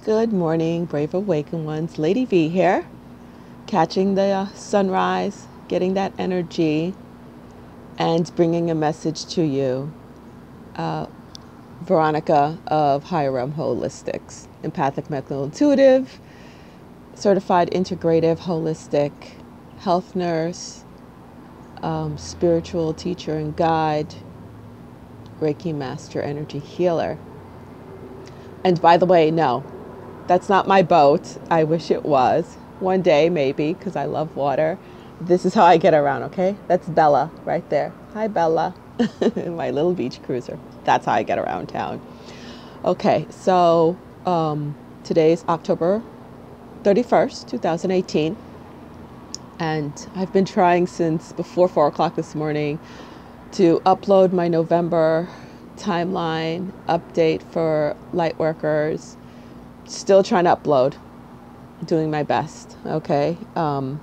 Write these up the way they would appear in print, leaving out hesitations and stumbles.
Good morning, brave awakened ones. Lady V here, catching the sunrise, getting that energy, and bringing a message to you. Veronica of Higher Realm Holistics, empathic, medical, intuitive, certified integrative, holistic health nurse, spiritual teacher and guide, Reiki master, energy healer. And by the way, no, that's not my boat. I wish it was. One day, maybe, because I love water. This is how I get around, okay? That's Bella right there. Hi, Bella. My little beach cruiser. That's how I get around town. Okay, so today's October 31st, 2018. And I've been trying since before 4 o'clock this morning to upload my November timeline update for Lightworkers. Still trying to upload, doing my best, okay? And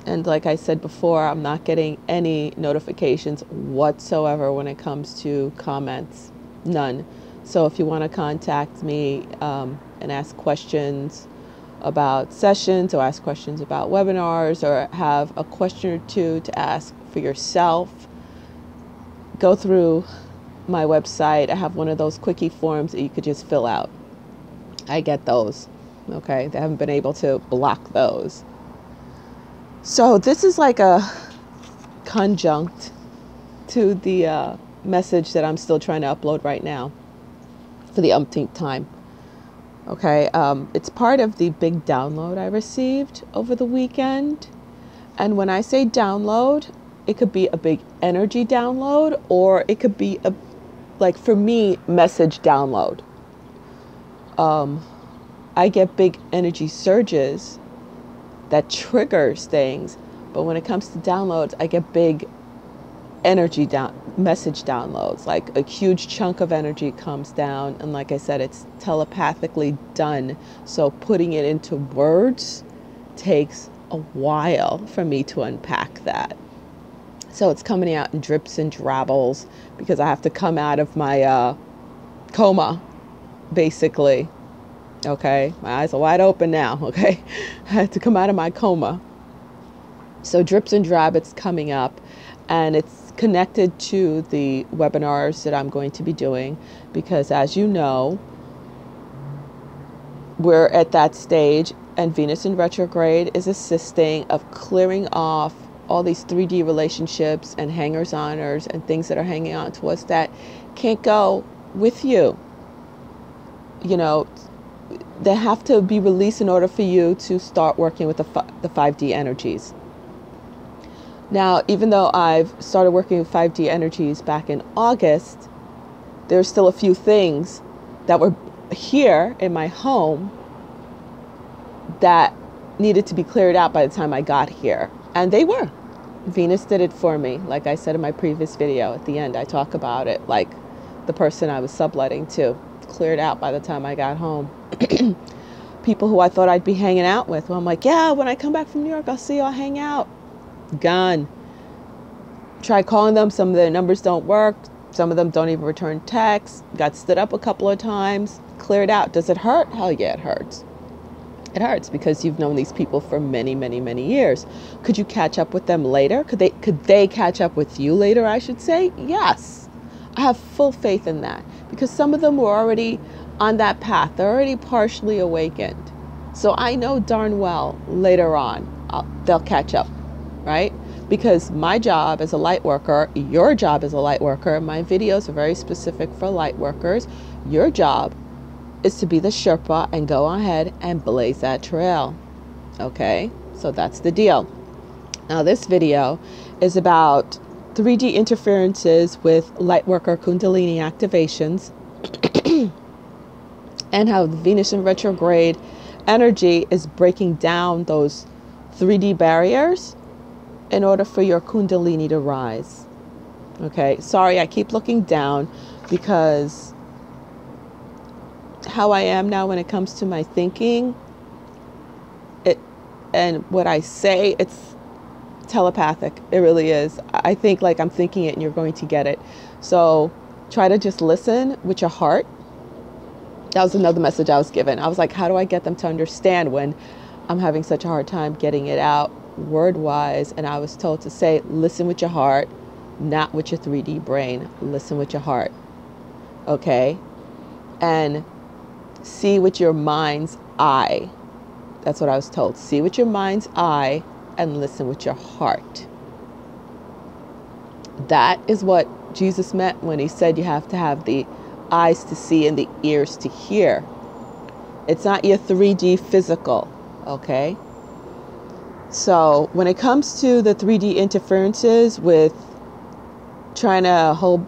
like I said before, I'm not getting any notifications whatsoever when it comes to comments, none. So if you want to contact me and ask questions about sessions or ask questions about webinars or have a question or two to ask for yourself, go through my website. I have one of those quickie forms that you could just fill out. I get those, okay? They haven't been able to block those. So this is like a conjunct to the message that I'm still trying to upload right now for the umpteenth time, okay? It's part of the big download I received over the weekend. And when I say download, it could be a big energy download, or it could be a, like for me, message download. I get big energy surges that triggers things, but when it comes to downloads, I get big energy message downloads. Like a huge chunk of energy comes down, and like I said, it's telepathically done. So putting it into words takes a while for me to unpack that. So it's coming out in drips and drabbles because I have to come out of my coma, basically. Okay, my eyes are wide open now, okay? I had to come out of my coma. So drips and drab, it's coming up, and it's connected to the webinars that I'm going to be doing because, as you know, we're at that stage, and Venus in retrograde is assisting of clearing off all these 3D relationships and hangers-oners and things that are hanging on to us that can't go with you. You know, they have to be released in order for you to start working with the 5D energies. Now, even though I've started working with 5D energies back in August, there's still a few things that were here in my home that needed to be cleared out by the time I got here. And they were. Venus did it for me. Like I said in my previous video, at the end, I talk about it, like the person I was subletting to. Cleared out by the time I got home. People who I thought I'd be hanging out with. Well, I'm like, yeah, when I come back from New York, I'll see you, I'll hang out. Gone. Try calling them. Some of their numbers don't work. Some of them don't even return texts. Got stood up a couple of times. Cleared out. Does it hurt? Hell yeah, it hurts. It hurts because you've known these people for many, many, many years. Could you catch up with them later? Could they catch up with you later, I should say? Yes. I have full faith in that because some of them were already on that path. They're already partially awakened. So I know darn well later on they'll catch up, right? Because my job as a light worker, your job as a light worker, my videos are very specific for light workers. Your job is to be the Sherpa and go ahead and blaze that trail. Okay, so that's the deal. Now this video is about 3D interferences with Lightworker Kundalini activations and how the Venus in retrograde energy is breaking down those 3D barriers in order for your Kundalini to rise. Okay, sorry, I keep looking down because how I am now when it comes to my thinking, and what I say, it's telepathic. It really is. I think like I'm thinking it and you're going to get it. So try to just listen with your heart That was another message I was given. I was like, how do I get them to understand when I'm having such a hard time getting it out word-wise? And I was told to say, listen with your heart, not with your 3D brain. Listen with your heart, okay? And see with your mind's eye. That's what I was told. See with your mind's eye and listen with your heart. That is what Jesus meant when he said you have to have the eyes to see and the ears to hear. It's not your 3D physical, okay? So when it comes to the 3D interferences with trying to hold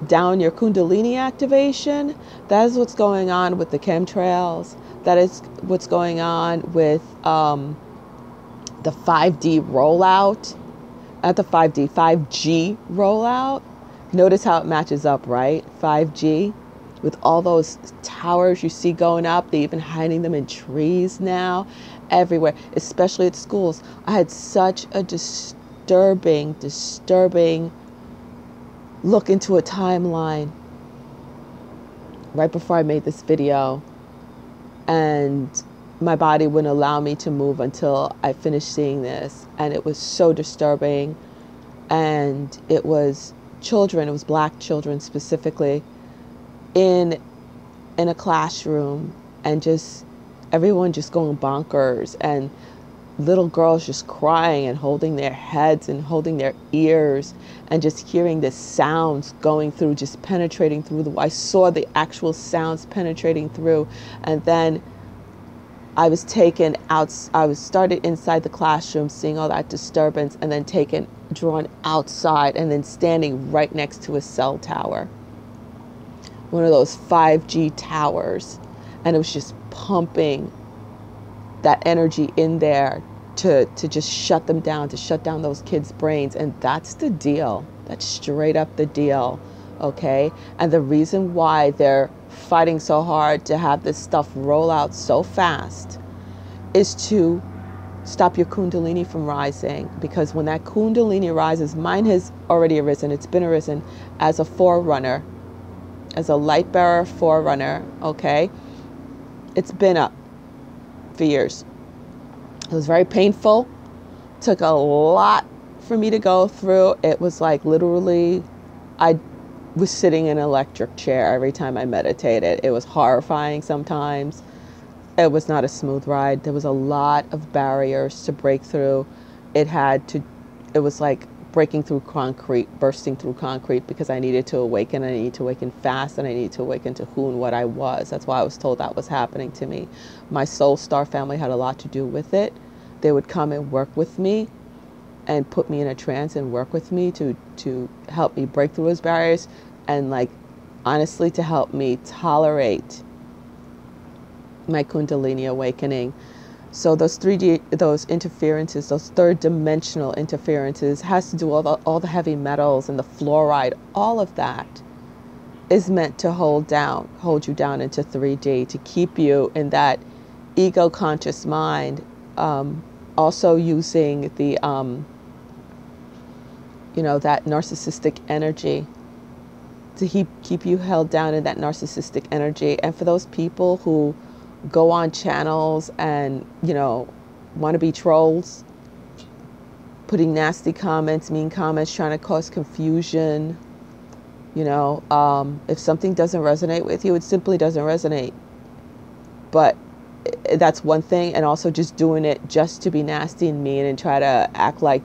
down your Kundalini activation, that is what's going on with the chemtrails. That is what's going on with the 5D rollout. Not the 5D, 5G rollout. Notice how it matches up, right? 5G. With all those towers you see going up, they're even hiding them in trees now, everywhere, especially at schools. I had such a disturbing look into a timeline right before I made this video, and my body wouldn't allow me to move until I finished seeing this, and it was so disturbing. And it was children, it was black children specifically, in a classroom, and just everyone just going bonkers, and little girls just crying and holding their heads and holding their ears, and just hearing the sounds going through, just penetrating through I saw the actual sounds penetrating through. And then I was taken out, I was started inside the classroom seeing all that disturbance, and then drawn outside, and then standing right next to a cell tower, one of those 5G towers, and it was just pumping that energy in there to just shut them down, to shut down those kids' brains. And that's the deal. That's straight up the deal, okay? And the reason why they're fighting so hard to have this stuff roll out so fast is to stop your Kundalini from rising. Because when that Kundalini rises, mine has already arisen, it's been arisen as a forerunner, as a light bearer forerunner, okay? It's been up for years. It was very painful. Took a lot for me to go through. It was like literally, I was sitting in an electric chair every time I meditated. It was horrifying sometimes. It was not a smooth ride. There was a lot of barriers to break through. It was like breaking through concrete, bursting through concrete, because I needed to awaken. I needed to awaken fast, and I needed to awaken to who and what I was. That's why I was told that was happening to me. My soul star family had a lot to do with it. They would come and work with me and put me in a trance and work with me to help me break through those barriers, and like honestly to help me tolerate my Kundalini awakening. So those 3D, those interferences, those third dimensional interferences, has to do with all the heavy metals and the fluoride. All of that is meant to hold you down into 3D, to keep you in that ego conscious mind. Also using the, that narcissistic energy to keep you held down in that narcissistic energy. And for those people who go on channels and, want to be trolls, putting nasty comments, mean comments, trying to cause confusion, if something doesn't resonate with you, it simply doesn't resonate. But that's one thing. And also just doing it just to be nasty and mean and try to act like,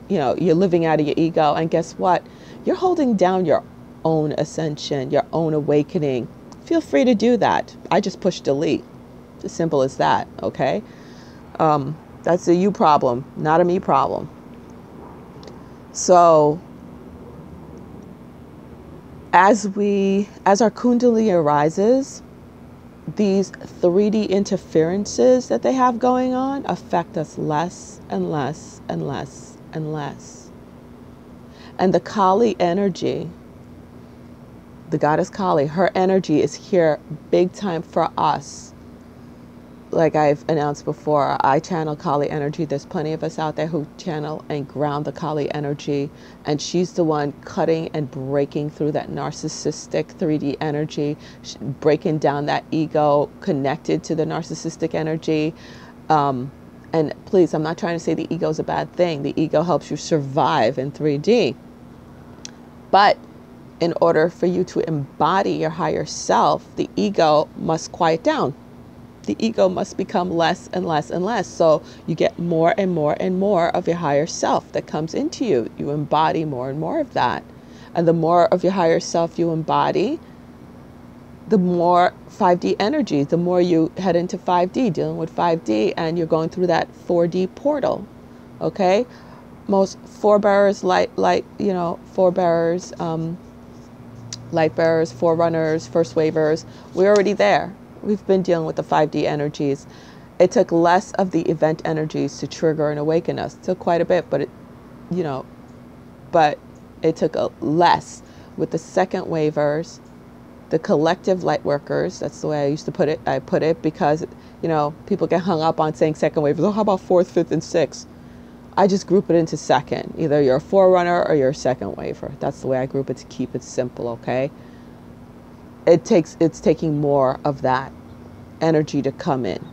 you're living out of your ego. And guess what? You're holding down your own ascension, your own awakening. Feel free to do that. I just push delete. It's as simple as that, okay? That's a you problem, not a me problem. So as our Kundalini arises, these 3D interferences that they have going on affect us less and less and less and less. And the Kali energy, the goddess Kali, her energy is here big time for us like I've announced before, I channel Kali energy. There's plenty of us out there who channel and ground the Kali energy. And she's the one cutting and breaking through that narcissistic 3D energy, breaking down that ego connected to the narcissistic energy. And please, I'm not trying to say the ego is a bad thing. The ego helps you survive in 3D. But in order for you to embody your higher self, the ego must quiet down. The ego must become less and less and less. So you get more and more and more of your higher self that comes into you. You embody more and more of that. And the more of your higher self you embody, the more 5D energy, the more you head into 5D, dealing with 5D, and you're going through that 4D portal. Okay? Most forebearers, forebearers, light bearers, forerunners, first wavers, we're already there. We've been dealing with the 5D energies. It took less of the event energies to trigger and awaken us. It took quite a bit, but it took less with the second wavers, the collective light workers. That's the way I used to put it. I put it because, people get hung up on saying second wavers. Oh, how about fourth, fifth, and sixth? I just group it into second. Either you're a forerunner or you're a second waver. That's the way I group it to keep it simple, okay? It's taking more of that energy to come in,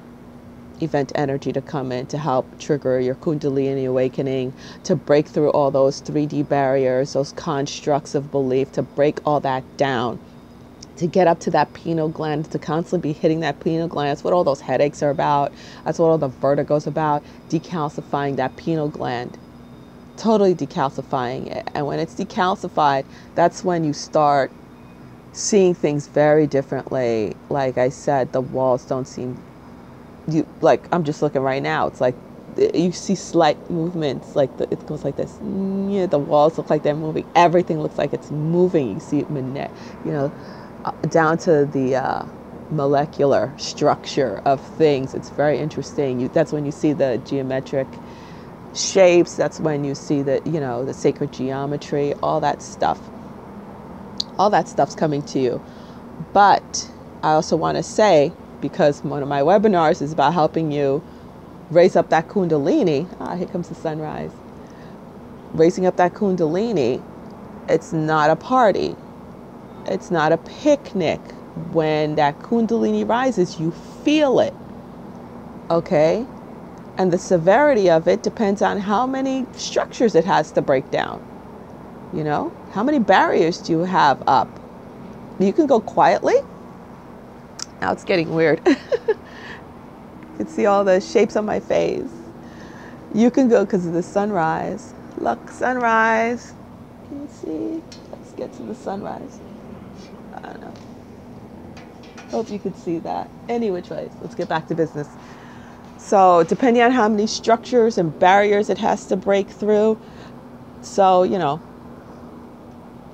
event energy to come in to help trigger your Kundalini awakening, to break through all those 3D barriers, those constructs of belief, to break all that down, to get up to that pineal gland, to constantly be hitting that pineal gland. That's what all those headaches are about. That's what all the vertigo's about, decalcifying that pineal gland, totally decalcifying it. And when it's decalcified, that's when you start seeing things very differently. Like I said, the walls don't seem, I'm just looking right now. It's like you see slight movements, it goes like this. Yeah, the walls look like they're moving. Everything looks like it's moving. You see it, down to the molecular structure of things. It's very interesting. That's when you see the geometric shapes. That's when you see the sacred geometry, all that stuff. All that stuff's coming to you. But I also want to say, because one of my webinars is about helping you raise up that Kundalini. Here comes the sunrise. Raising up that Kundalini, it's not a party. It's not a picnic. When that Kundalini rises, you feel it. Okay? And the severity of it depends on how many structures it has to break down. How many barriers do you have up? You can go quietly. Now it's getting weird. You can see all the shapes on my face. You can go because of the sunrise. Look, sunrise. Can you see? Let's get to the sunrise. I don't know. Hope you could see that. Any which ways, let's get back to business. So depending on how many structures and barriers it has to break through. So,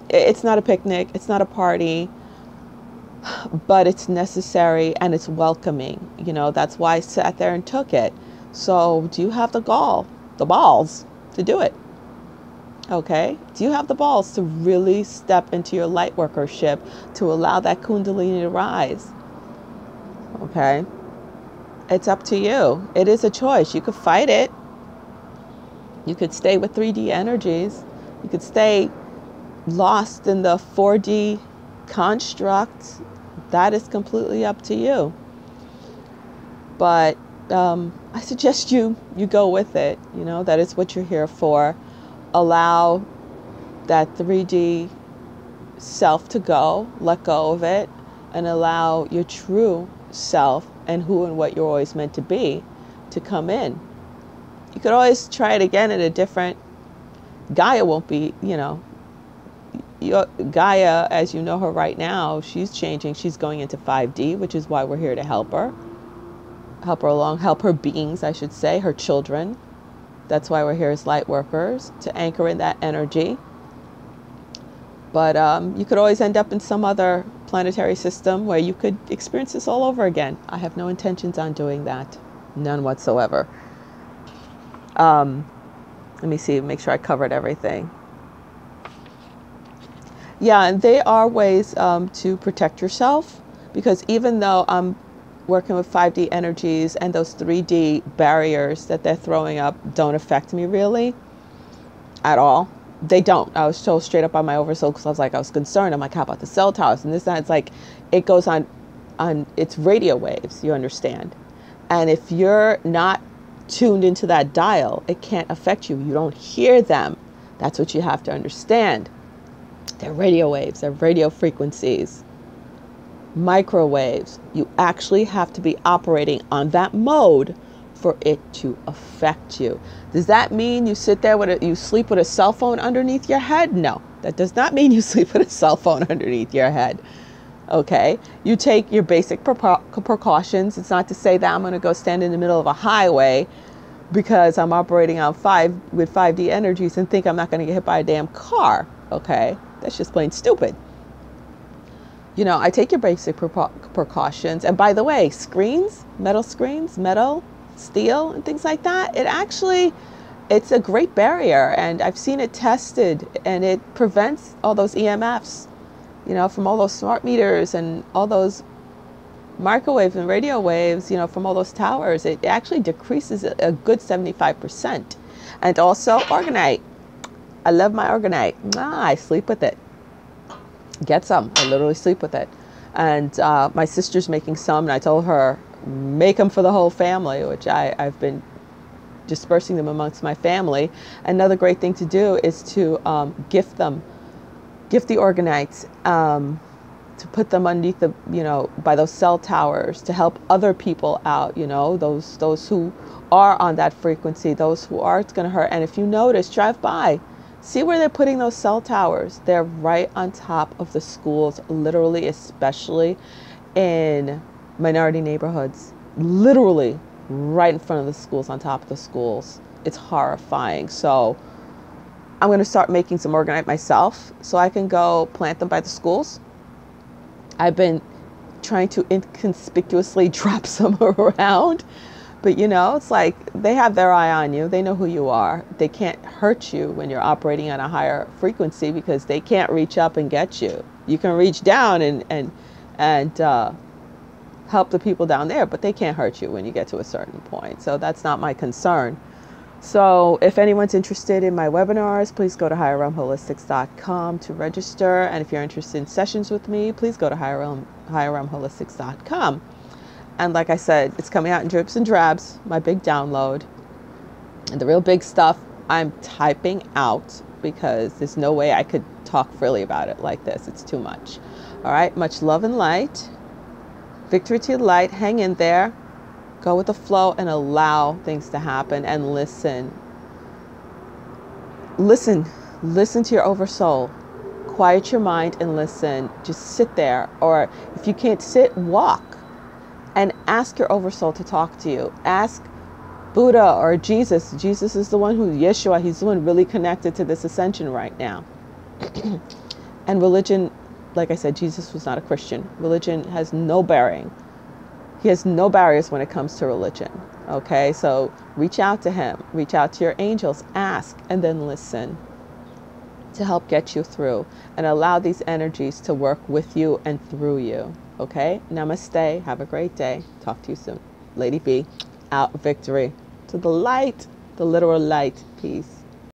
it's not a picnic, it's not a party, but it's necessary and it's welcoming. That's why I sat there and took it. So do you have the balls to do it? Okay? Do you have the balls to really step into your light workership, to allow that Kundalini to rise? Okay? It's up to you. It is a choice. You could fight it. You could stay with 3D energies. You could stay lost in the 4D construct. That is completely up to you. But I suggest you go with it. That is what you're here for. Allow that 3D self to go, let go of it, and allow your true self and who and what you're always meant to be to come in. You could always try it again at a different, Gaia won't be, Gaia, as you know her right now, she's changing. She's going into 5D, which is why we're here to help her along, help her beings, I should say, her children. That's why we're here as light workers, to anchor in that energy. But you could always end up in some other planetary system where you could experience this all over again. I have no intentions on doing that. None whatsoever. Let me see, make sure I covered everything. Yeah, and they are ways to protect yourself, because even though I'm working with 5D energies, and those 3D barriers that they're throwing up don't affect me really at all. They don't. I was so straight up on my oversoul because I was concerned. I'm like, how about the cell towers? And this, and it's like, it goes on its radio waves, you understand? And if you're not tuned into that dial, it can't affect you. You don't hear them. That's what you have to understand. They're radio waves, they're radio frequencies, microwaves. You actually have to be operating on that mode for it to affect you. Does that mean you sit there you sleep with a cell phone underneath your head? No, that does not mean you sleep with a cell phone underneath your head. Okay, you take your basic precautions. It's not to say that I'm going to go stand in the middle of a highway because I'm operating on 5D energies and think I'm not going to get hit by a damn car. Okay, that's just plain stupid. You know, I take your basic precautions. And by the way, screens, metal, steel, and things like that, it's a great barrier. And I've seen it tested, and it prevents all those EMFs, you know, from all those smart meters and all those microwaves and radio waves, you know, from all those towers. It actually decreases a good 75%. And also organite. I love my organite. I sleep with it. Get some. I literally sleep with it. And my sister's making some, and I told her, make them for the whole family, which I've been dispersing them amongst my family. Another great thing to do is to gift the organites, to put them underneath the, you know, by those cell towers, to help other people out, you know, those who are on that frequency, those who are going to hurt. And if you notice, drive by, see where they're putting those cell towers. They're right on top of the schools, literally, especially in minority neighborhoods, literally right in front of the schools, on top of the schools. It's horrifying. So I'm going to start making some organite myself so I can go plant them by the schools. I've been trying to inconspicuously drop some around, but you know, it's like they have their eye on you. They know who you are. They can't hurt you when you're operating on a higher frequency because they can't reach up and get you. You can reach down and help the people down there, but they can't hurt you when you get to a certain point. So that's not my concern. So if anyone's interested in my webinars, please go to higherrealmholistics.com to register. And if you're interested in sessions with me, please go to higherrealmholistics.com. And like I said, it's coming out in drips and drabs, my big download. And the real big stuff I'm typing out because there's no way I could talk freely about it like this. It's too much. All right, much love and light. Victory to light. Hang in there. Go with the flow and allow things to happen and listen. Listen to your oversoul. Quiet your mind and listen. Just sit there. Or if you can't sit, walk. And ask your oversoul to talk to you. Ask Buddha or Jesus. Jesus is the one Yeshua, he's the one really connected to this ascension right now. And religion, like I said, Jesus was not a Christian. Religion has no bearing. He has no barriers when it comes to religion. Okay, so reach out to him. Reach out to your angels. Ask and then listen to help get you through. And allow these energies to work with you and through you. Okay, namaste. Have a great day. Talk to you soon. Lady B, out. Victory to the light, the literal light. Peace.